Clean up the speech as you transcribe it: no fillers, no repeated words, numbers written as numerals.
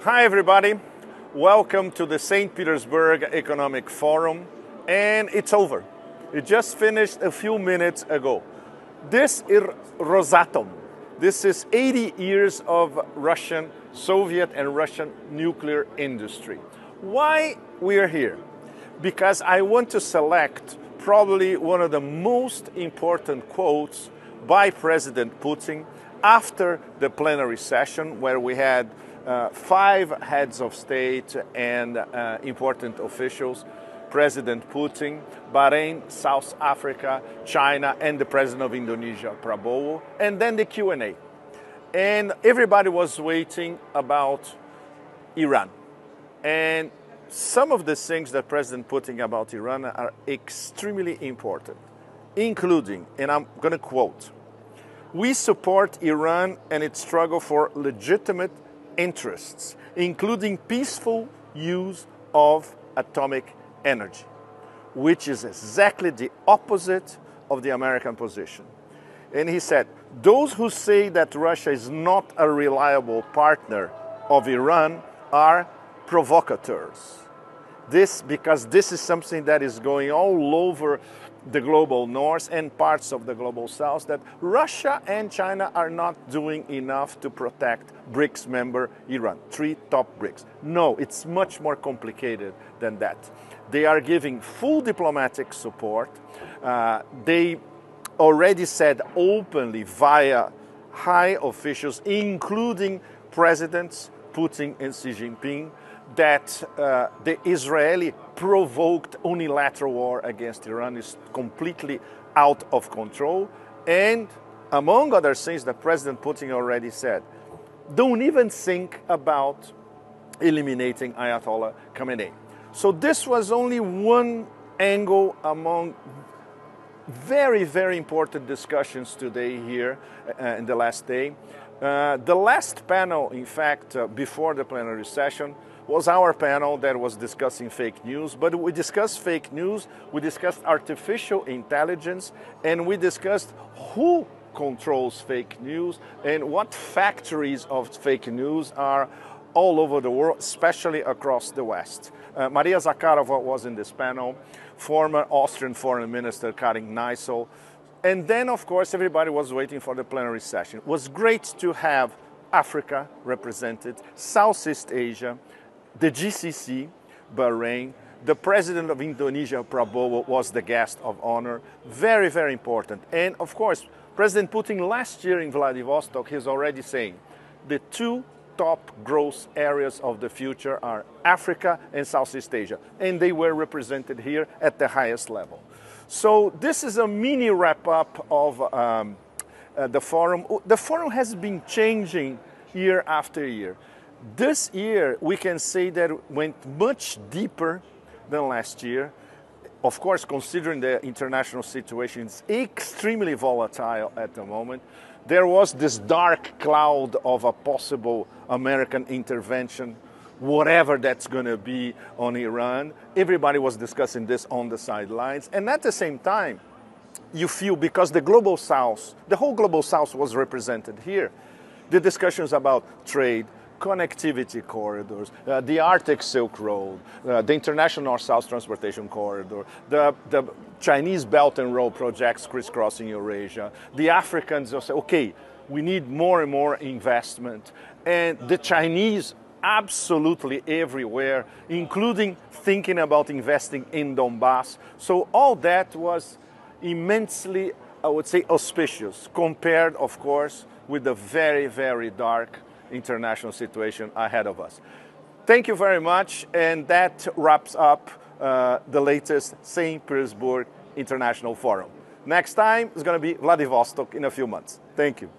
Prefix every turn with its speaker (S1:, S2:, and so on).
S1: Hi everybody, welcome to the St. Petersburg Economic Forum, and it's over. It just finished a few minutes ago. This is Rosatom. This is 80 years of Russian, Soviet and Russian nuclear industry. Why we are here? Because I want to select probably one of the most important quotes by President Putin after the plenary session, where we had 5 heads of state and important officials, President Putin, Bahrain, South Africa, China, and the President of Indonesia, Prabowo, and then the Q&A. And everybody was waiting about Iran. And some of the things that President Putin about Iran are extremely important, including, and I'm going to quote, "We support Iran and its struggle for legitimate interests, including peaceful use of atomic energy," which is exactly the opposite of the American position. And he said, "Those who say that Russia is not a reliable partner of Iran are provocateurs." Because this is something that is going all over the global north and parts of the global south, that Russia and China are not doing enough to protect BRICS member Iran, 3 top BRICS. No, it's much more complicated than that. They are giving full diplomatic support. They already said openly via high officials, including Presidents Putin and Xi Jinping, that the Israeli provoked unilateral war against Iran is completely out of control. And among other things that President Putin already said, don't even think about eliminating Ayatollah Khamenei. So this was only one angle among very, very important discussions today here in the last day. The last panel, in fact, before the plenary session, was our panel that was discussing fake news. But we discussed fake news, we discussed artificial intelligence, and we discussed who controls fake news and what factories of fake news are all over the world, especially across the West. Maria Zakharova was in this panel, former Austrian Foreign Minister Karin Kneißl, and then, of course, everybody was waiting for the plenary session. It was great to have Africa represented, Southeast Asia, the GCC, Bahrain, the President of Indonesia, Prabowo, was the guest of honor. Very, very important. And, of course, President Putin last year in Vladivostok, he's already saying the 2 top growth areas of the future are Africa and Southeast Asia. And they were represented here at the highest level. So this is a mini wrap-up of the forum. The forum has been changing year after year. This year, we can say that it went much deeper than last year. Of course, considering the international situation is extremely volatile at the moment, there was this dark cloud of a possible American intervention, whatever that's going to be on Iran. Everybody was discussing this on the sidelines. And at the same time, you feel, because the global south, the whole global south was represented here, the discussions about trade, connectivity corridors, the Arctic Silk Road, the International North-South Transportation Corridor, the Chinese Belt and Road projects crisscrossing Eurasia. The Africans will say, okay, we need more and more investment. And the Chinese absolutely everywhere, including thinking about investing in Donbass. So all that was immensely, I would say, auspicious, compared, of course, with the very, very dark international situation ahead of us. Thank you very much, and that wraps up the latest St. Petersburg International Forum. Next time is going to be Vladivostok in a few months. Thank you.